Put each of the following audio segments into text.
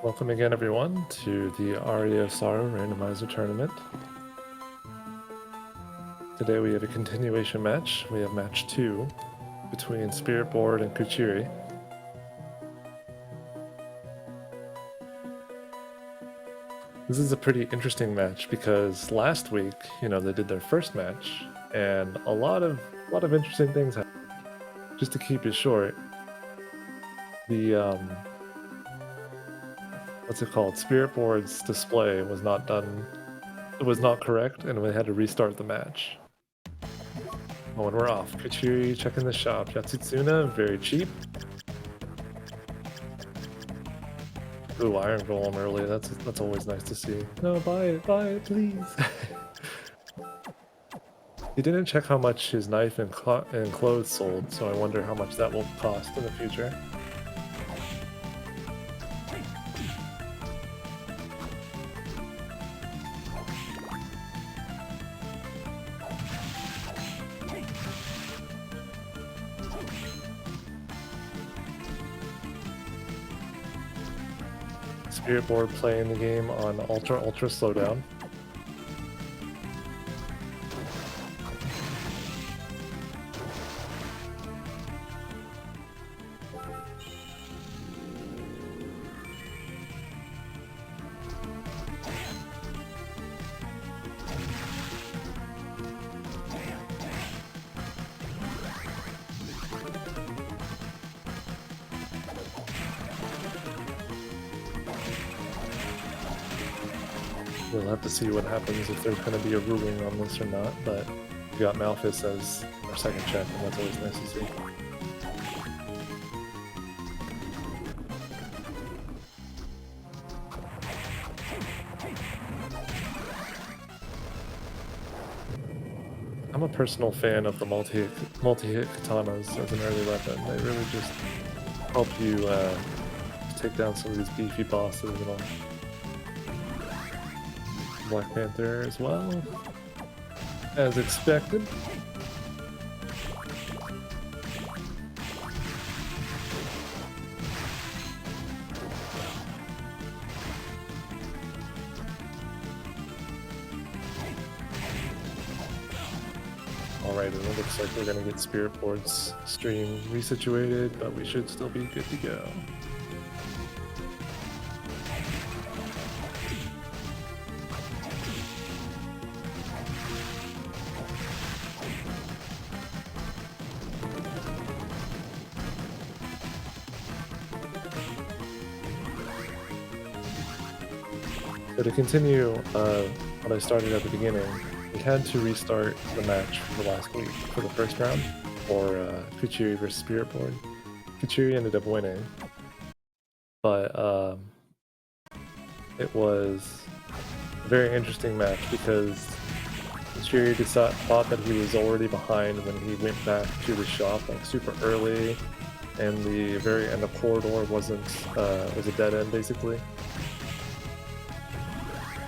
Welcome again, everyone, to the Aria Randomizer tournament. Today we have a continuation match. We have match 2 between Spiritboard and Kuchiri. This is a pretty interesting match because last week, they did their first match, and a lot of interesting things happened. Just to keep it short, the what's it called? Spiritboard's display was not done. It was not correct, and we had to restart the match. Oh, and we're off. Kuchiri checking the shop. Yatsutsuna, very cheap. Ooh, Iron Golem early. That's always nice to see. No, buy it, please. He didn't check how much his knife and clothes sold, so I wonder how much that will cost in the future. Spiritboard playing the game on ultra slowdown. We'll have to see what happens if there's going to be a ruling on this or not, but we got Malphus as our second check, and that's always nice to see. I'm a personal fan of the multi-hit katanas as an early weapon. They really just help you take down some of these beefy bosses and all. Black Panther as well, as expected. Alright, and it looks like we're gonna get Spiritboard's stream resituated, but we should still be good to go. So to continue what I started at the beginning, we had to restart the match for the last week for the first round for Kuchiri versus Spiritboard. Kuchiri ended up winning, but it was a very interesting match because Kuchiri thought that he was already behind when he went back to the shop like super early, and the very end of corridor was a dead end basically.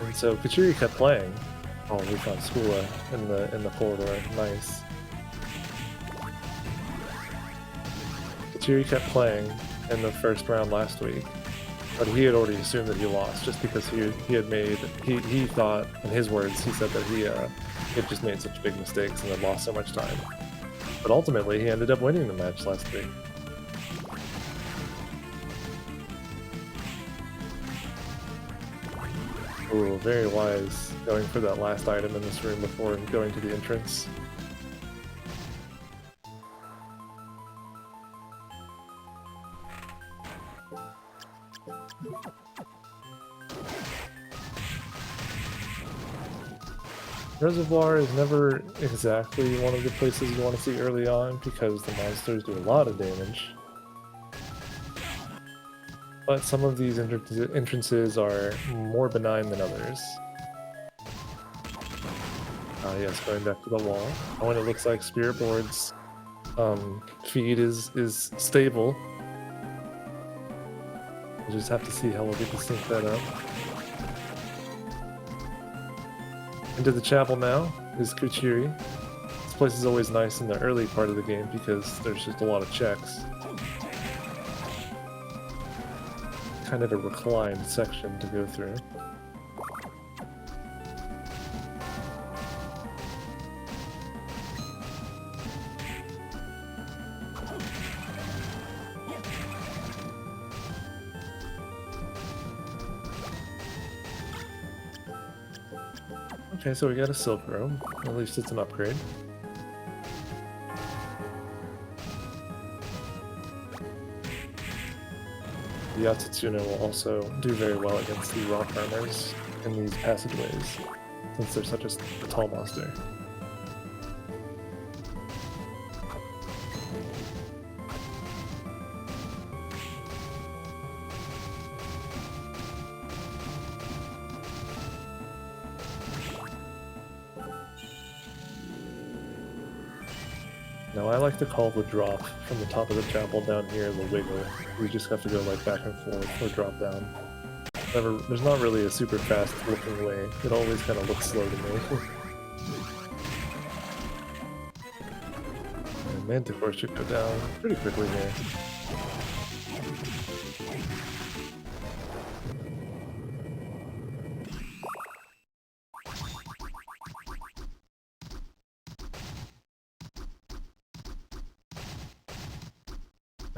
And so Kuchiri kept playing. Oh, we found Skula in the corridor. Nice. Kuchiri kept playing in the first round last week, but he had already assumed that he lost just because he thought, in his words, he said that he had just made such big mistakes and had lost so much time. But ultimately, he ended up winning the match last week. Ooh, very wise, going for that last item in this room before going to the entrance. Reservoir is never exactly one of the places you want to see early on because the monsters do a lot of damage. But some of these entrances are more benign than others. Yes, going back to the wall. Oh, and it looks like Spiritboard's feed is stable. We'll just have to see how we'll get to sync that up. Into the chapel now is Kuchiri. This place is always nice in the early part of the game because there's just a lot of checks. kind of a reclined section to go through. Okay, so we got a silk robe. At least it's an upgrade. The Yatsutsuno will also do very well against the rock armors in these passageways, since they're such a tall monster. Now I like to call the drop from the top of the chapel down here the wiggle. We just have to go like back and forth or drop down. There's not really a super fast looking way. It always kind of looks slow to me. And Manticore should go down pretty quickly here.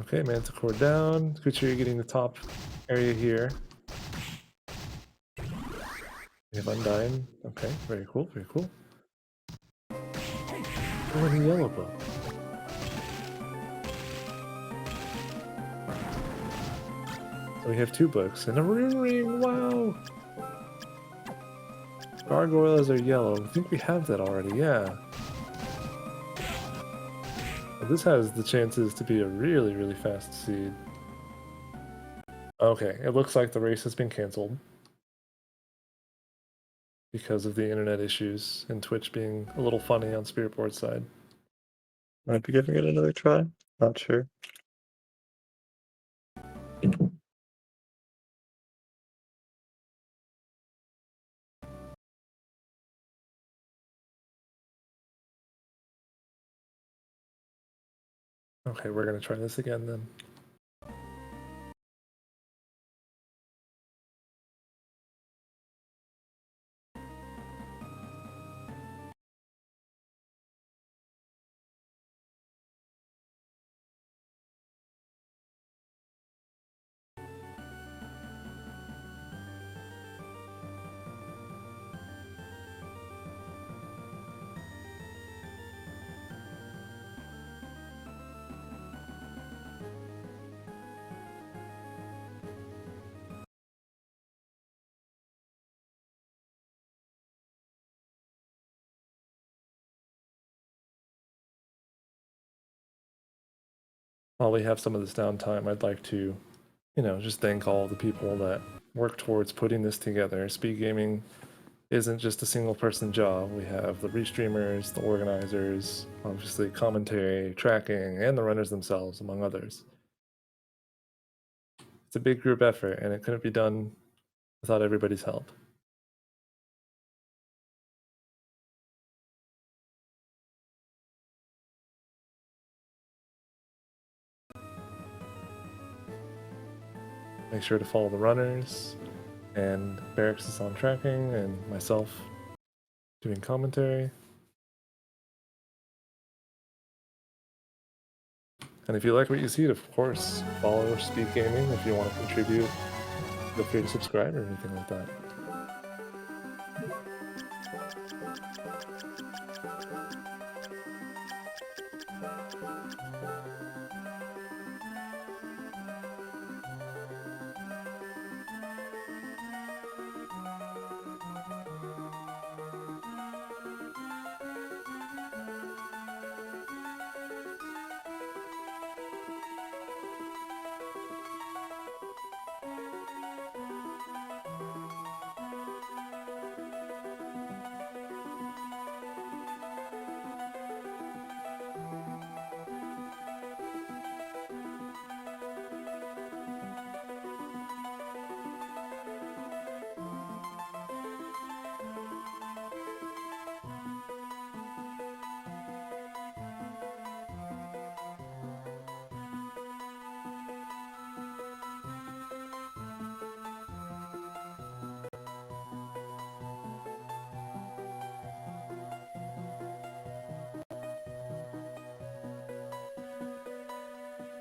Okay, Manticore down. Kuchiri getting the top area here. We have Undyne. Okay, very cool, very cool. Oh, and a yellow book. So we have 2 books and a ring, wow! Gargoyles are yellow. I think we have that already, yeah. This has the chances to be a really, really fast seed. Okay, it looks like the race has been canceled because of the internet issues and Twitch being a little funny on Spiritboard's side. Might be giving it another try. Not sure. Okay, we're gonna try this again then. While we have some of this downtime, I'd like to, just thank all the people that work towards putting this together. SpeedGaming isn't just a single person job. We have the restreamers, the organizers, obviously commentary, tracking, and the runners themselves, among others. It's a big group effort, and it couldn't be done without everybody's help. Make sure to follow the runners, and Barracks is on tracking, and myself doing commentary. And if you like what you see, of course, follow SpeedGaming if you want to contribute. Feel free to subscribe or anything like that.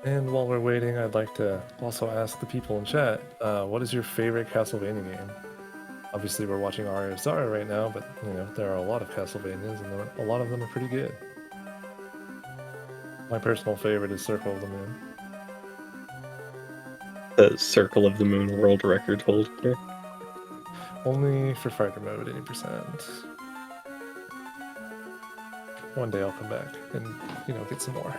And while we're waiting, I'd like to also ask the people in chat, what is your favorite Castlevania game? Obviously, we're watching Aria right now, but there are a lot of Castlevanias, and a lot of them are pretty good. My personal favorite is Circle of the Moon. The Circle of the Moon world record holder. Only for fighter mode, 80%. One day I'll come back and get some more.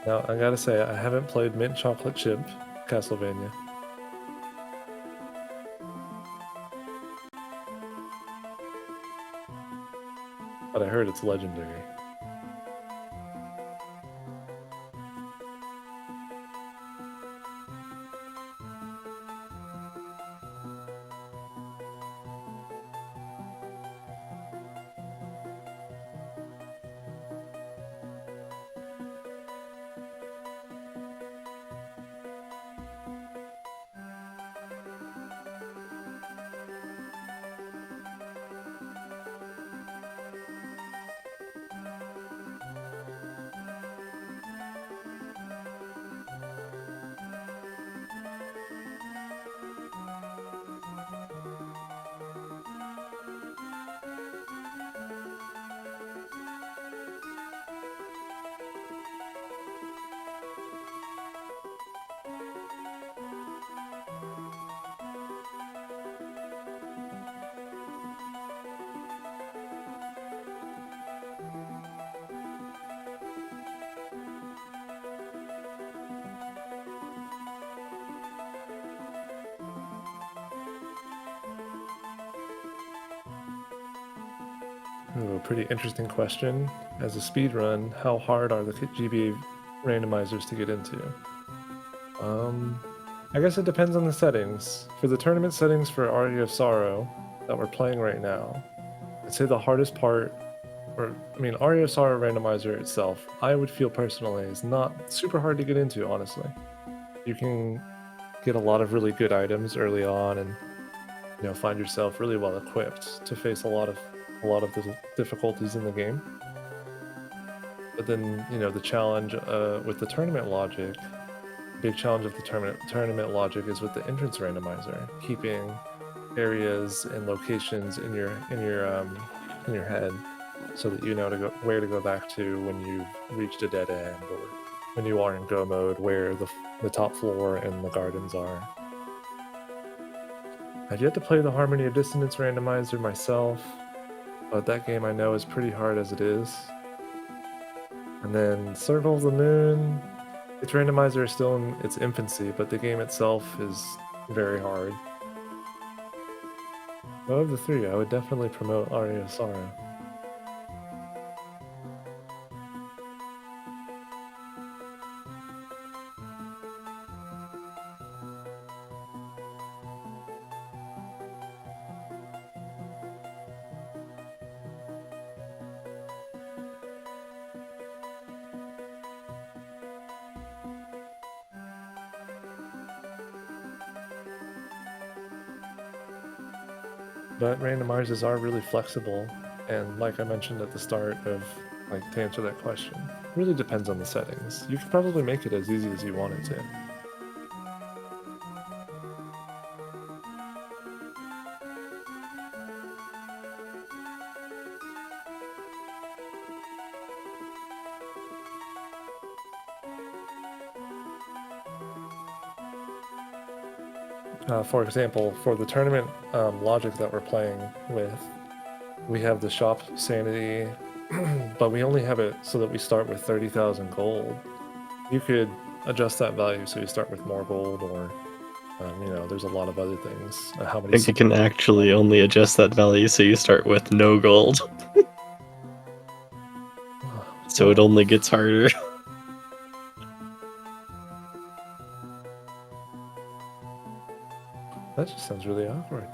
Now, I gotta say, I haven't played Mint Chocolate Chip Castlevania. But I heard it's legendary. Ooh, a pretty interesting question. As a speedrun, how hard are the GBA randomizers to get into? I guess it depends on the settings. For the tournament settings for Aria of Sorrow that we're playing right now, I'd say the hardest part, Aria of Sorrow randomizer itself, I would feel personally is not super hard to get into, honestly. You can get a lot of really good items early on and find yourself really well equipped to face a lot of the difficulties in the game. But then the challenge with the tournament logic, big challenge of the tournament logic is with the entrance randomizer, keeping areas and locations in your head so that you know where to go back to when you've reached a dead end, or when you are in go mode, where the top floor and the gardens are. I've yet to play the Harmony of Dissonance randomizer myself, but that game I know is pretty hard as it is. And then Circle of the Moon, its randomizer is still in its infancy, but the game itself is very hard. But of the three, I would definitely promote Aria of Sorrow. But randomizers are really flexible, and like I mentioned at the start of, to answer that question, really depends on the settings. You could probably make it as easy as you wanted to. For example, for the tournament logic that we're playing with, we have the shop sanity, but we only have it so that we start with 30,000 gold. You could adjust that value so you start with more gold, or there's a lot of other things. How many? I think you can actually only adjust that value so you start with no gold. So it only gets harder. That just sounds really awkward.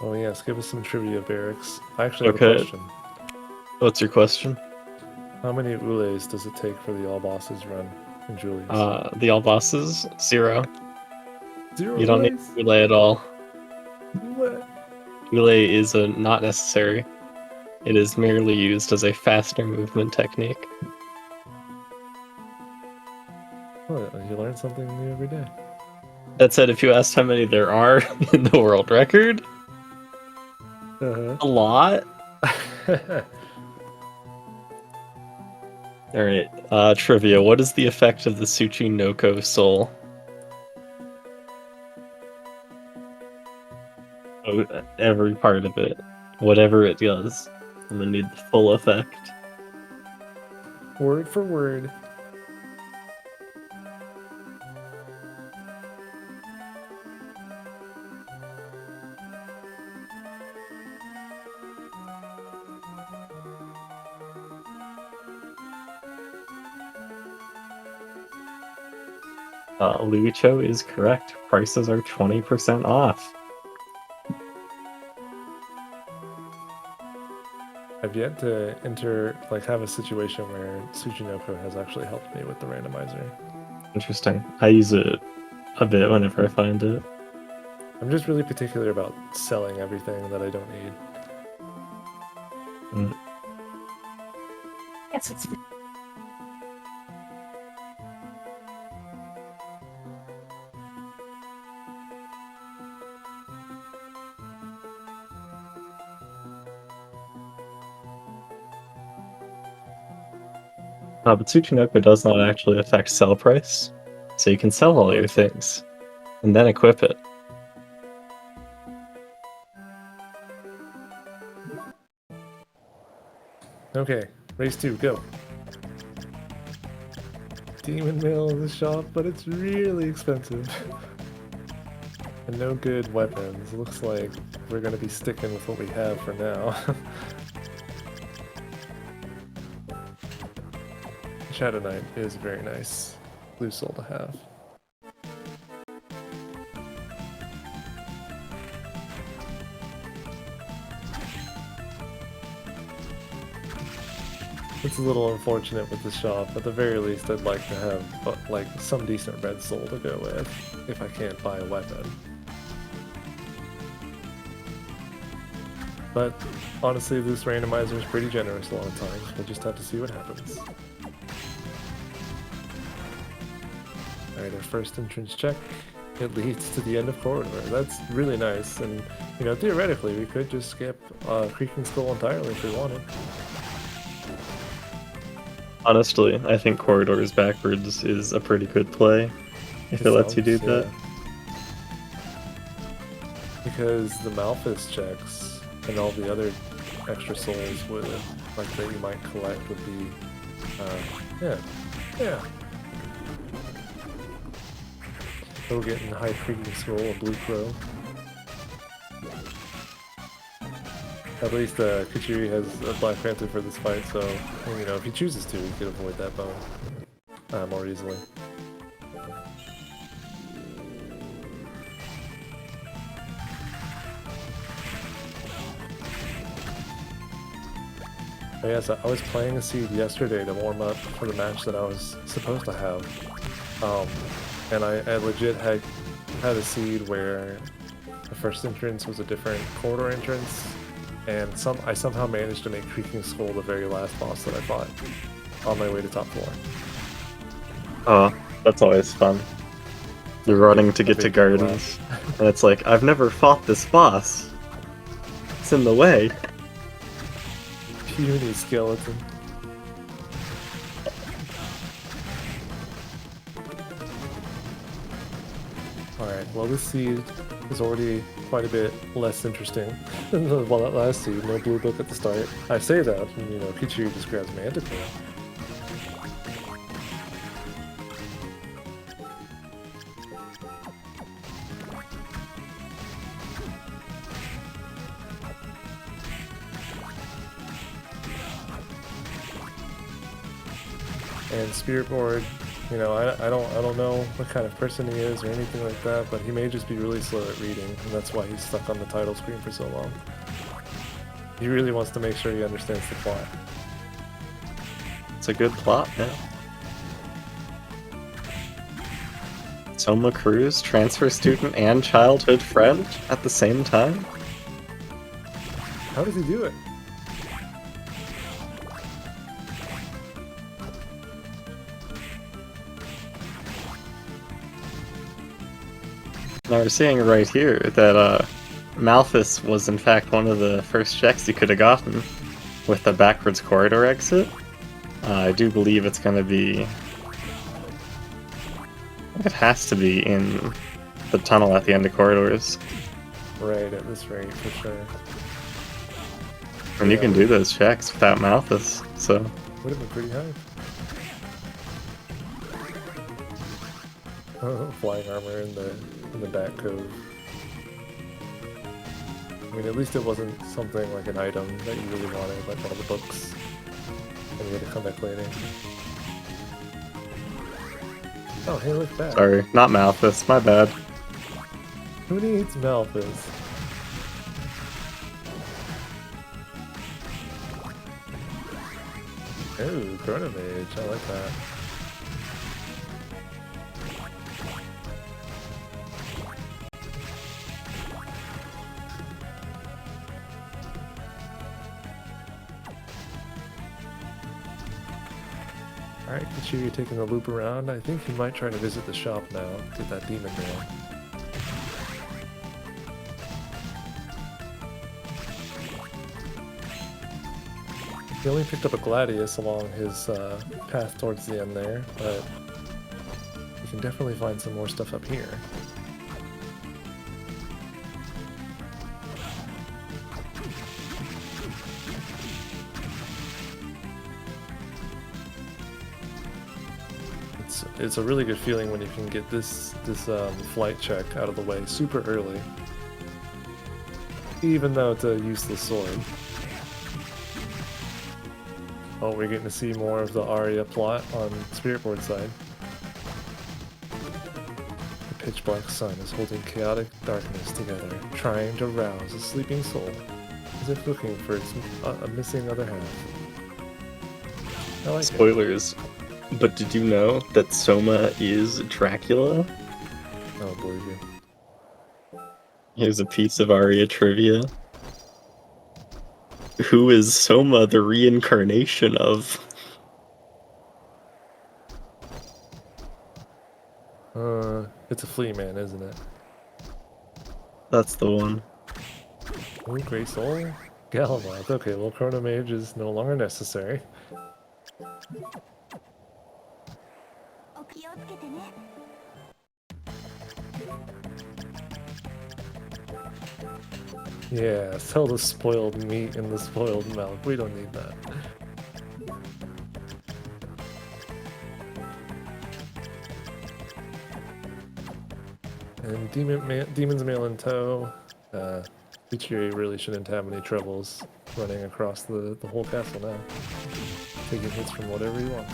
Oh yes, give us some trivia, Barracks. I actually have a Okay. question. What's your question? How many ules does it take for the all bosses run in Julius? The all bosses? 0. 0 You don't need ules? Ule at all. What? Ule is not necessary. It is merely used as a faster movement technique. Oh, you learn something new every day. That said, if you asked how many there are in the world record, a lot. Alright, trivia. What is the effect of the Tsuchinoko soul? Oh, every part of it. Whatever it does. I'm gonna need the full effect. Word for word. Lucho is correct. Prices are 20% off. I've yet to have a situation where Tsuchinoko has actually helped me with the randomizer. Interesting. I use it a bit whenever I find it. I'm just really particular about selling everything that I don't need. Yes, it's But Tsuchinoko does not actually affect sell price, so you can sell all your things, and then equip it. Okay, race 2, go. Demon Mill in the shop, but it's really expensive. And no good weapons. Looks like we're gonna be sticking with what we have for now. Shadow Knight is very nice blue soul to have. It's a little unfortunate with the shop. At the very least, I'd like to have like some decent red soul to go with if I can't buy a weapon. But honestly, this randomizer is pretty generous a lot of times. We'll just have to see what happens. Alright, our first entrance check. It leads to the end of corridor. That's really nice, and you know, theoretically, we could just skip Creaking Skull entirely if we wanted. Honestly, I think corridors backwards is a pretty good play, if it lets you do that. Because the Malphas checks and all the other extra souls would, like, that you might collect would be, yeah. So we're getting High Creaking Skull, a Blue Crow. At least Kuchiri has a Black Panther for this fight, so you know, if he chooses to, he could avoid that bone more easily. Oh yes, I was playing a seed yesterday to warm up for the match that I was supposed to have, and I legit had a seed where the first entrance was a different corridor entrance. And I somehow managed to make Creaking Skull the very last boss that I fought on my way to top 4. Oh, that's always fun. You're running to get to gardens, and it's like, I've never fought this boss. It's in the way. Puny skeleton. Alright, well this seed is already quite a bit less interesting than the one that last seed. No blue book at the start. I say that, and you know, Kuchiri just grabs Manticore. And Spirit Board You know, I don't know what kind of person he is or anything like that, but he may just be really slow at reading, and that's why he's stuck on the title screen for so long. He really wants to make sure he understands the plot. It's a good plot, man. Soma Cruz, transfer student and childhood friend at the same time? How does he do it? Now we're seeing right here that Malthus was in fact one of the first checks you could have gotten with the backwards corridor exit. I do believe it's going to be... It has to be in the tunnel at the end of corridors. Right, at this rate, for sure. And you can do those checks without Malthus, so... Would have been pretty high. Oh, flying armor in the back cove. I mean, at least it wasn't something like an item that you really wanted, like one of the books. And you had to come back later. Oh, hey, look back. Sorry, not Malthus, my bad. Who needs Malthus? Ooh, Chronomage, I like that. Alright, Kuchiri taking the loop around. I think he might try to visit the shop now, get that demon mail. He only picked up a Gladius along his path towards the end there, but you can definitely find some more stuff up here. It's a really good feeling when you can get this flight check out of the way super early, even though it's a useless sword. Oh, we're getting to see more of the Aria plot on Spiritboard side. The pitch black sun is holding chaotic darkness together, trying to rouse a sleeping soul, as if looking for its a missing other half. I like it. Spoilers. But did you know that Soma is Dracula? Oh, believe you. Here's a piece of Aria trivia. Who is Soma the reincarnation of? It's a flea man, isn't it? That's the one. Oh, Grey Soul? Galamoth. Okay, well, Chronomage is no longer necessary. Yeah, sell the spoiled meat and the spoiled milk. We don't need that. And Demon's Mail in tow. Kuchiri really shouldn't have any troubles running across the whole castle now. Taking hits from whatever he wants.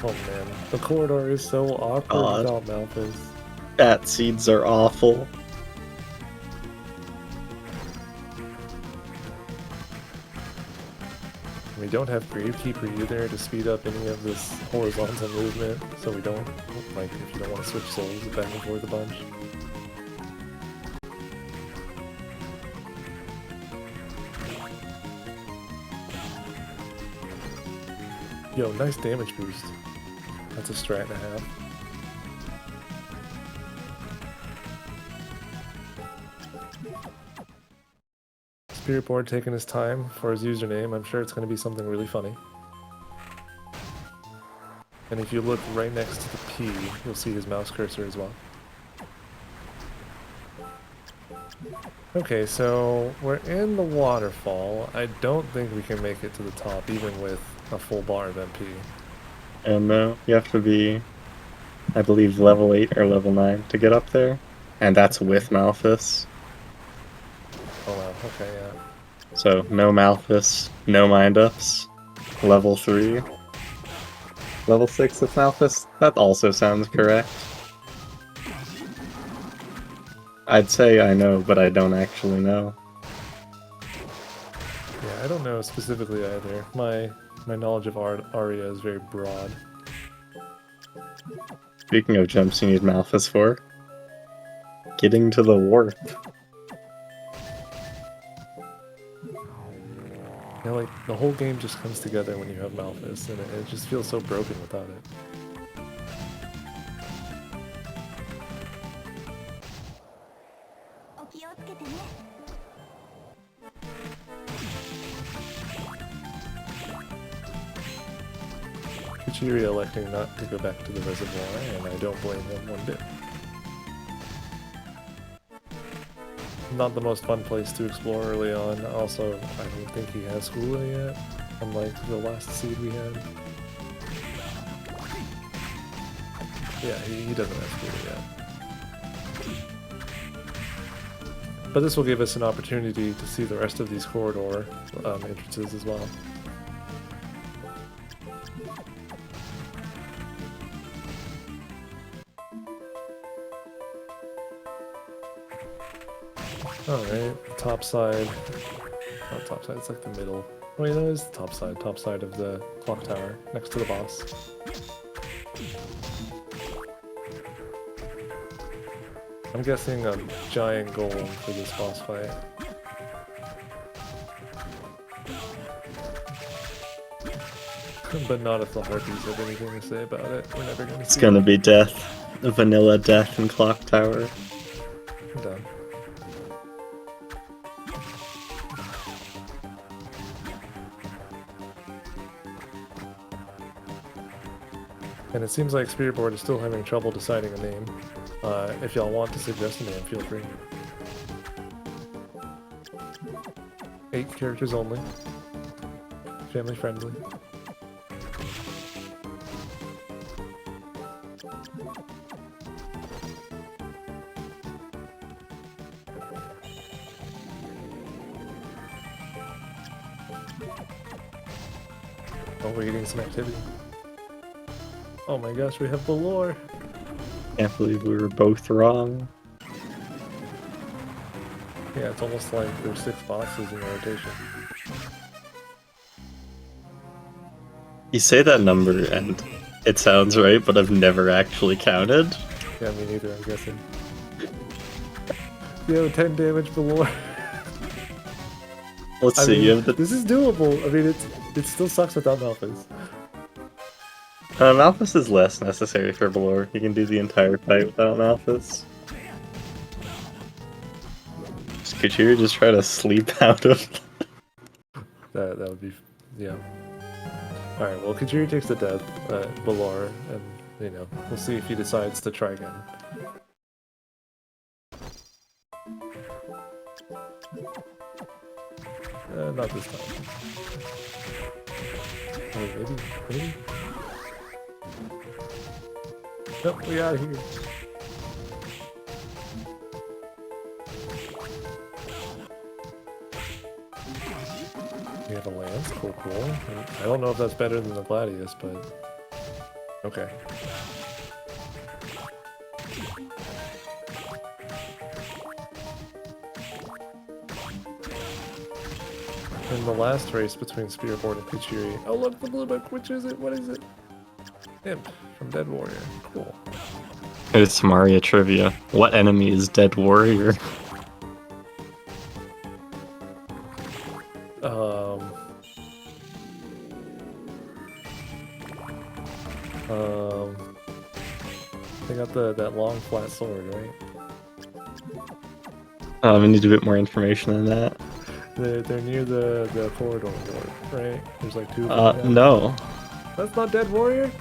Oh man, the corridor is so awkward God. without Malthus. Bat seeds are awful. We don't have Gravekeeper either to speed up any of this horizontal movement, so we don't, like, if you don't want to switch souls back and forth a bunch. Yo, nice damage boost. That's a strat and a half. Spiritboard taking his time for his username. I'm sure it's going to be something really funny. And if you look right next to the P, you'll see his mouse cursor as well. Okay, so we're in the waterfall. I don't think we can make it to the top, even with a full bar of MP. And you have to be, I believe, level 8 or level 9 to get up there. And that's with Malthus. Oh wow, okay, yeah. So, no Malthus, no mind-ups. Level 3. Level 6 with Malthus? That also sounds correct. I'd say I know, but I don't actually know. Yeah, I don't know specifically either. My knowledge of Aria is very broad. Speaking of jumps you need Malthus for, getting to the warp. You know, like, the whole game just comes together when you have Malthus, and it just feels so broken without it. Kuchiri electing not to go back to the reservoir, and I don't blame him one bit. Not the most fun place to explore early on. Also, I don't think he has Hula yet, unlike the last seed we had. Yeah, he doesn't have Hula yet. But this will give us an opportunity to see the rest of these corridor entrances as well. Alright, top side. Not top side, it's like the middle. Wait, that is the top side of the clock tower, next to the boss. I'm guessing a giant golem for this boss fight. But not if the Harpies have anything to say about it. We're never gonna see It's gonna be death. Vanilla death in Clock Tower. I'm done. And it seems like Spiritboard is still having trouble deciding a name. If y'all want to suggest a name, feel free. 8 characters only. Family friendly. Oh, we're getting some activity. Oh my gosh, we have the lore! Can't believe we were both wrong. Yeah, it's almost like there's 6 bosses in rotation. You say that number and it sounds right, but I've never actually counted. Yeah, me neither, I'm guessing. Yo, 10 damage below. Let's see, you have the... This is doable. I mean, it still sucks without Malphas. Malphas is less necessary for Valor. You can do the entire fight without Malphas. Could you just try to sleep out of... That would be... yeah. Alright, well, Kuchiri takes the death at Valor, and, you know, we'll see if he decides to try again. Not this time. Oh, maybe? Nope, we out of here. We have a lance, cool. I don't know if that's better than the Gladius, but... okay. In the last race between Spiritboard and Kuchiri... oh look, the blue book! Which is it? What is it? Imp from Dead Warrior. Cool. It's Maria trivia. What enemy is Dead Warrior? They got that long flat sword, right? I need a bit more information than that. They're near the corridor door, right? There's like 2 of them. No. That's not Dead Warrior?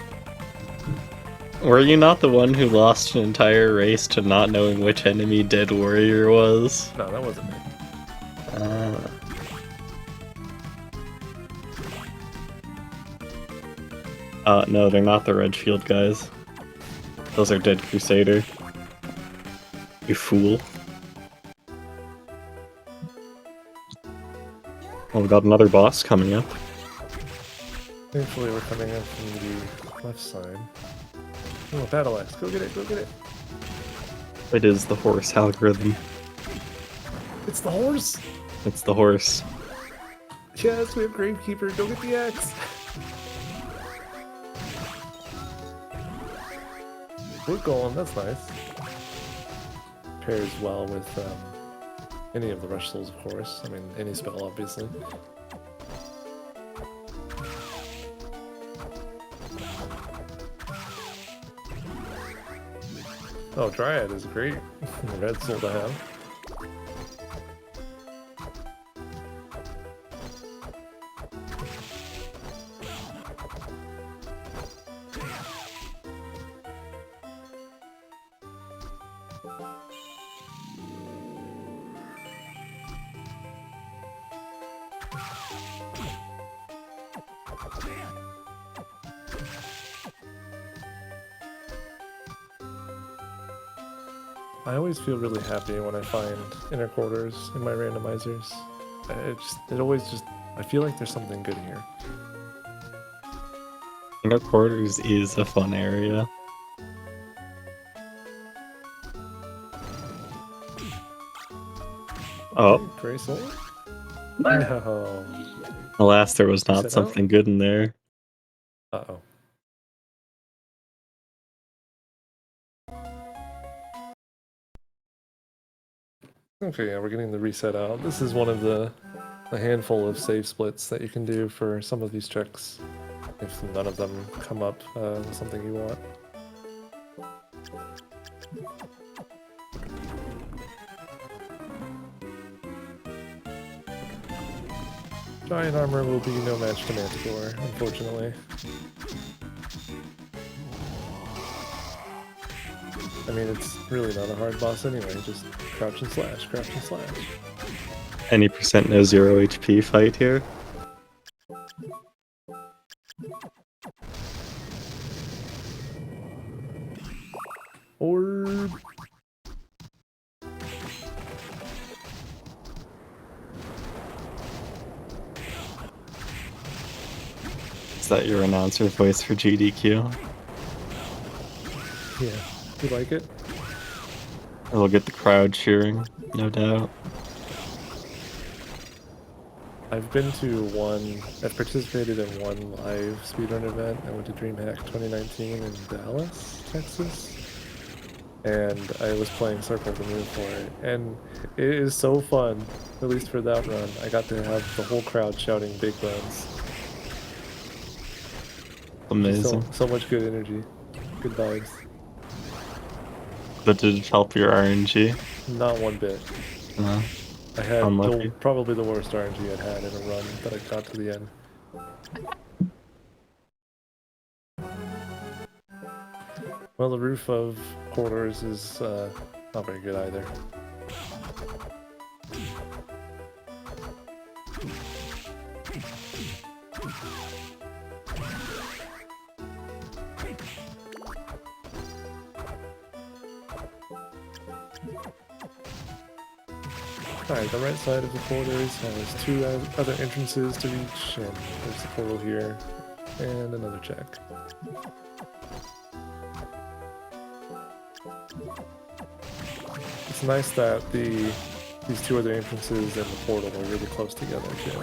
Were you not the one who lost an entire race to not knowing which enemy Dead Warrior was? No, that wasn't me. No, they're not the Red Shield guys. Those are Dead Crusader. You fool. Oh, we got another boss coming up. Thankfully, we're coming in from the left side. Oh, battle axe. Go get it, go get it. It is the horse algorithm. It's the horse! It's the horse. Yes, we have Gravekeeper. Go get the axe. We're going, that's nice. Pairs well with any of the Rush Souls, of course. I mean, any spell, obviously. Oh, Dryad is great. Red soul to have. I always feel really happy when I find inner quarters in my randomizers. I feel like there's something good here. Inner Quarters is a fun area. Oh. Gray soul? No. Alas, there was not Set something good in there. Uh-oh. Okay, yeah, we're getting the reset out. This is one of a handful of save splits that you can do for some of these checks, if none of them come up with something you want. Giant armor will be no match to Manticore, unfortunately. I mean, it's really not a hard boss anyway, just crouch and slash, crouch and slash. Any percent no 0 HP fight here? Orb! Is that your announcer voice for GDQ? Yeah, you like it? It'll get the crowd cheering, no doubt. I've participated in one live speedrun event. I went to DreamHack 2019 in Dallas, Texas. And I was playing Circle the Moon for it. And it is so fun, at least for that run. I got to have the whole crowd shouting big guns. Amazing. So much good energy. Good vibes. But did it help your RNG? Not one bit. No. I had Unlucky. probably the worst RNG I'd had in a run that I got to the end. Well, the roof of quarters is not very good either. Alright, the right side of the quarters has two other entrances to reach, and there's the portal here, and another check. It's nice that these two other entrances and the portal are really close together too.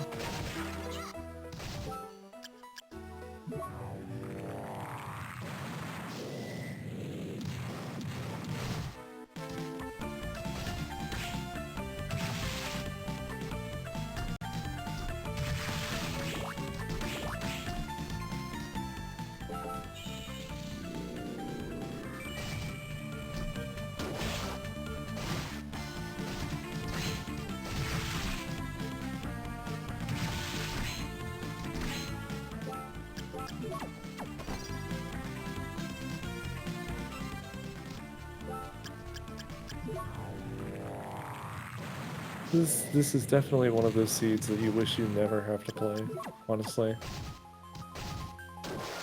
This is definitely one of those seeds that you wish you never have to play, honestly.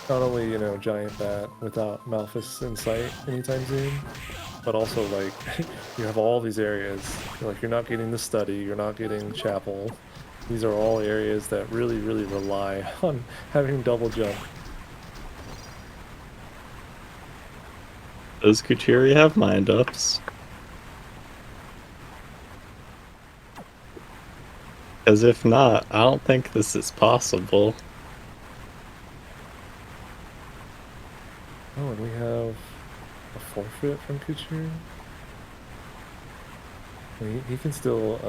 Not only, you know, giant bat without Malphus in sight anytime soon, but also like you have all these areas. Like you're not getting the study, you're not getting chapel. These are all areas that really, really rely on having double jump. Does Kuchiri have mind ups? Because if not, I don't think this is possible. Oh, and we have a forfeit from Kuchiri. He can still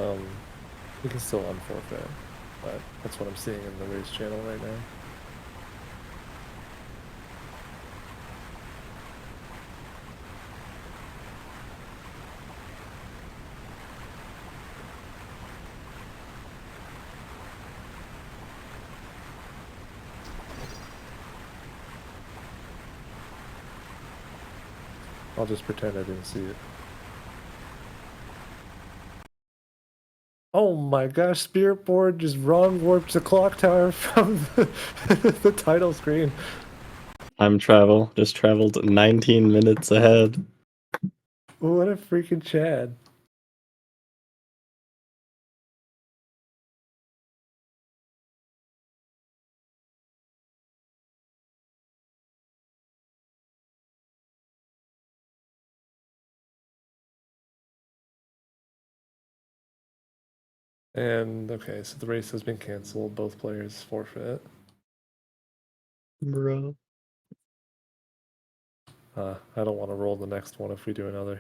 unforfeit, but that's what I'm seeing in the race channel right now. I'll just pretend I didn't see it. Oh my gosh, Spirit Board just wrong warped the clock tower from the title screen. Just traveled 19 minutes ahead. What a freaking Chad. And okay, so the race has been canceled. Both players forfeit. Bro. I don't want to roll the next one if we do another.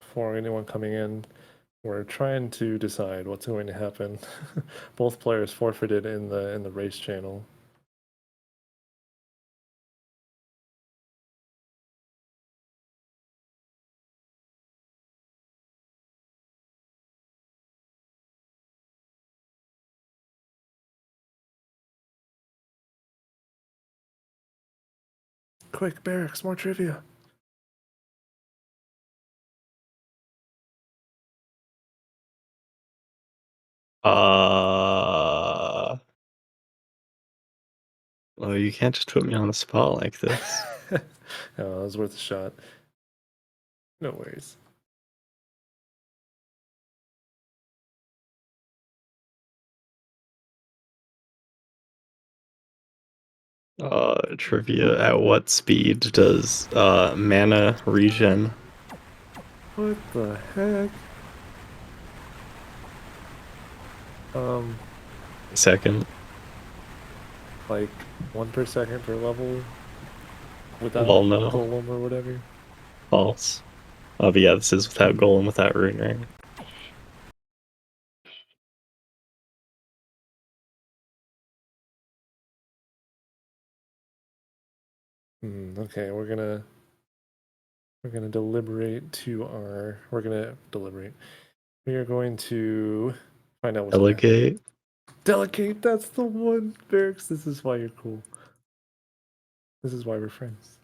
For anyone coming in, we're trying to decide what's going to happen. Both players forfeited in the race channel. Quick, Barracks, more trivia. Well, you can't just put me on the spot like this. Oh, it was worth a shot. No worries. Trivia. At what speed does mana regen? What the heck? Second. Like 1 per second per level without Well, no. golem or whatever. False. Oh, but yeah, this is without golem, without rune ring. Okay, we're gonna deliberate to our. We're gonna deliberate. We are going to find out what's gonna happen. Delegate. Delegate, that's the one, Barracks. This is why you're cool. This is why we're friends.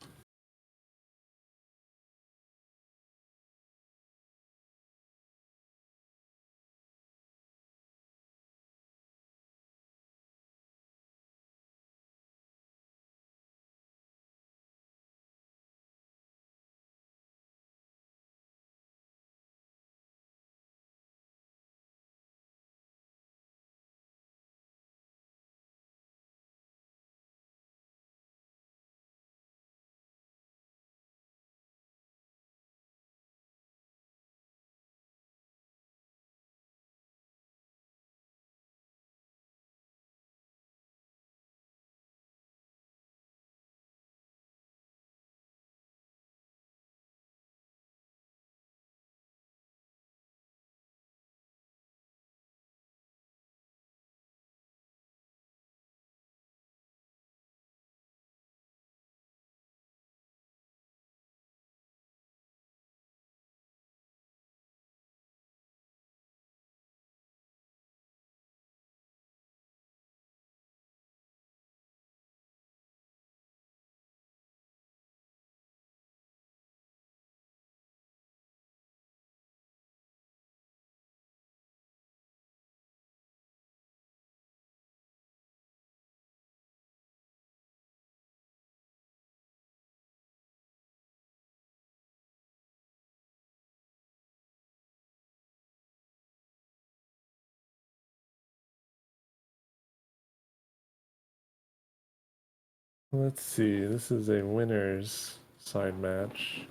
Let's see. This is a winner's side match.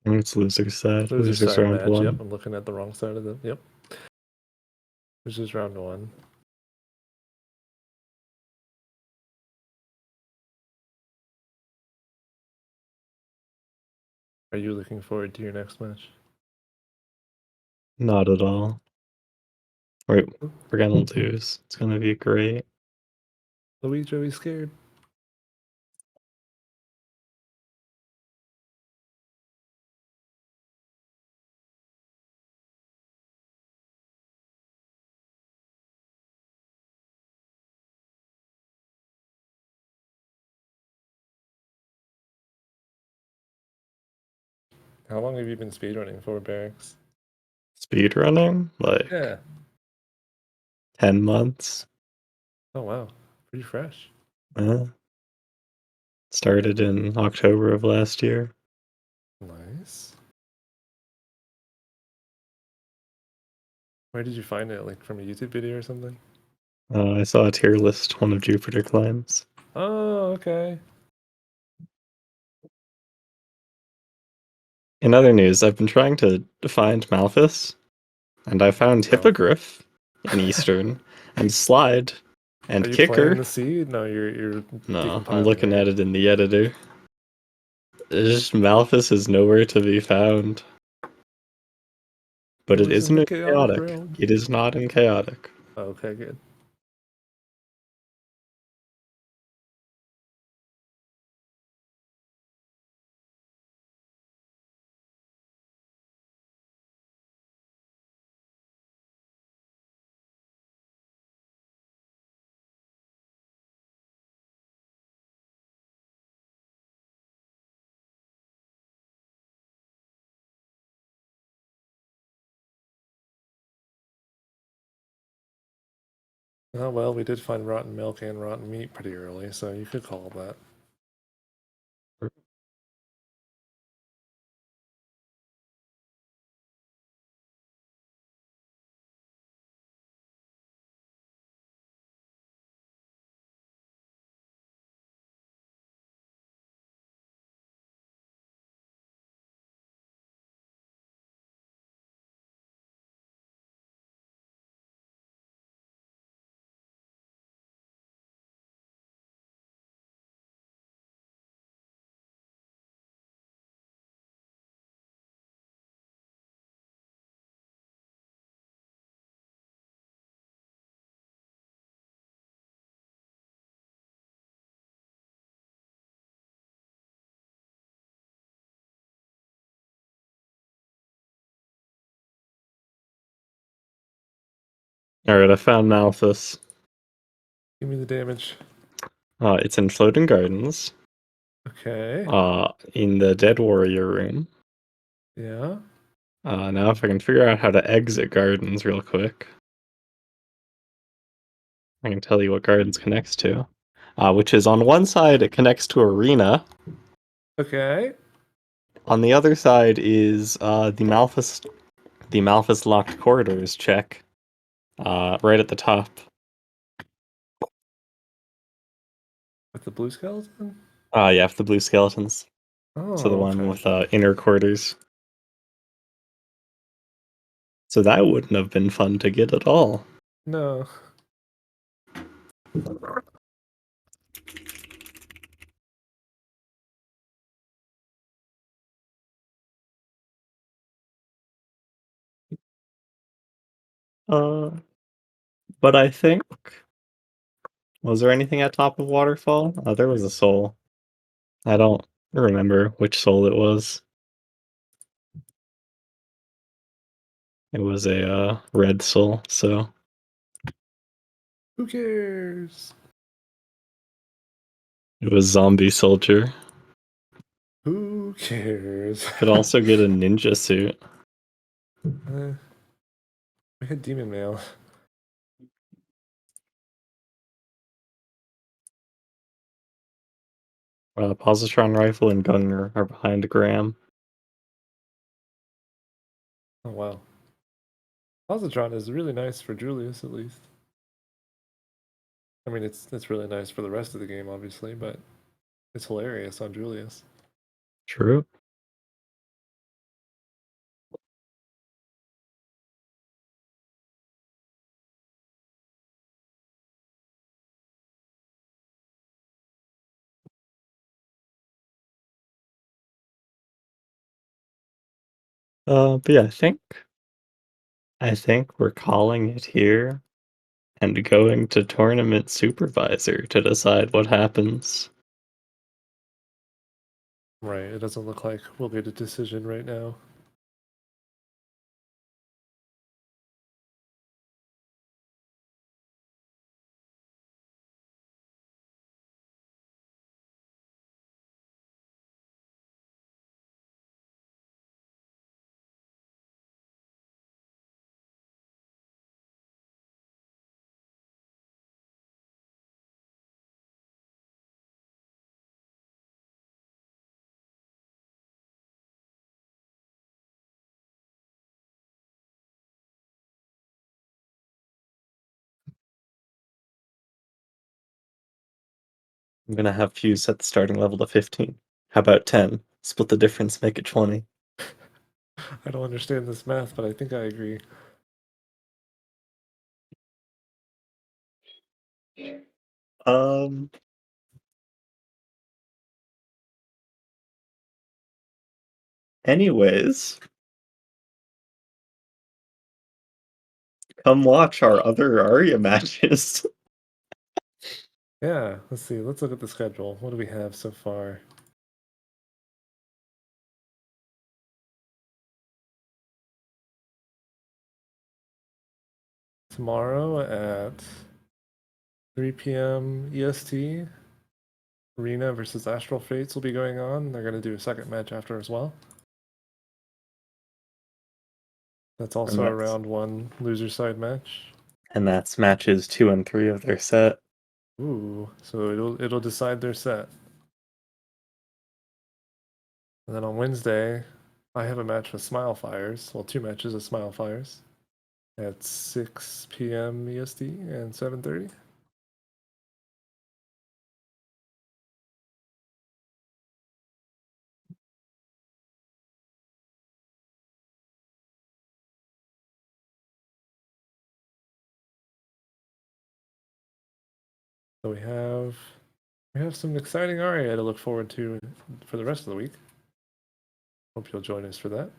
It's loser's side. Loser's Loser's side round match. one. Yep, I'm looking at the wrong side of the. Yep. This is round one. Are you looking forward to your next match? Not at all. Wait, we're gonna lose. It's gonna be great. Luigi, are we scared? How long have you been speedrunning for, Barracks? Speedrunning? Like Yeah. 10 months. Oh, wow. Pretty fresh. Started in October of last year. Nice. Where did you find it? Like from a YouTube video or something? I saw a tier list, one of Jupiter climbs. Oh, okay. In other news, I've been trying to find Malphus, and I found No. Hippogriff in Eastern, and Slide, and Are you Kicker. planting the seed? No, you're No, I'm decompiling looking it. at it in the editor. It's just Malphus is nowhere to be found. But it was in isn't the in chaotic chaotic. realm. It is not in chaotic. Okay, good. Oh well, we did find rotten milk and rotten meat pretty early, so you could call that. Alright, I found Malphus. Give me the damage. It's in Floating Gardens. Okay. In the Dead Warrior room. Yeah. Now if I can figure out how to exit Gardens real quick. I can tell you what Gardens connects to. Which is on one side it connects to Arena. Okay. On the other side is the Malphus locked corridors check. Right at the top. With the blue skeleton? Yeah, the blue skeletons. Oh, So the one okay. with inner quarters. So that wouldn't have been fun to get at all. No. But I think, was there anything at top of Waterfall? There was a soul. I don't remember which soul it was. It was a red soul, so Who cares? it was zombie soldier. Who cares? Could also get a ninja suit. We had demon mail. Positron rifle and gunner are behind Graham. Oh wow. Positron is really nice for Julius, at least. I mean, it's really nice for the rest of the game, obviously, but it's hilarious on Julius. True. But yeah, I think we're calling it here and going to tournament supervisor to decide what happens. Right. It doesn't look like we'll get a decision right now. I'm gonna have Fuse set the starting level to 15. How about 10? Split the difference, make it 20. I don't understand this math, but I think I agree. Um. Anyways, come watch our other Aria matches. Yeah, let's see. Let's look at the schedule. What do we have so far? Tomorrow at 3 p.m. EST, Arena versus Astral Fates will be going on. They're going to do a second match after as well. That's also a round 1 loser side match. And that's matches 2 and 3 of their set. Ooh, so it'll decide their set. And then on Wednesday, I have a match with Smile Fires. Well, 2 matches of Smile Fires at 6 p.m. EST and 7:30. So we have some exciting Aria to look forward to for the rest of the week. Hope you'll join us for that.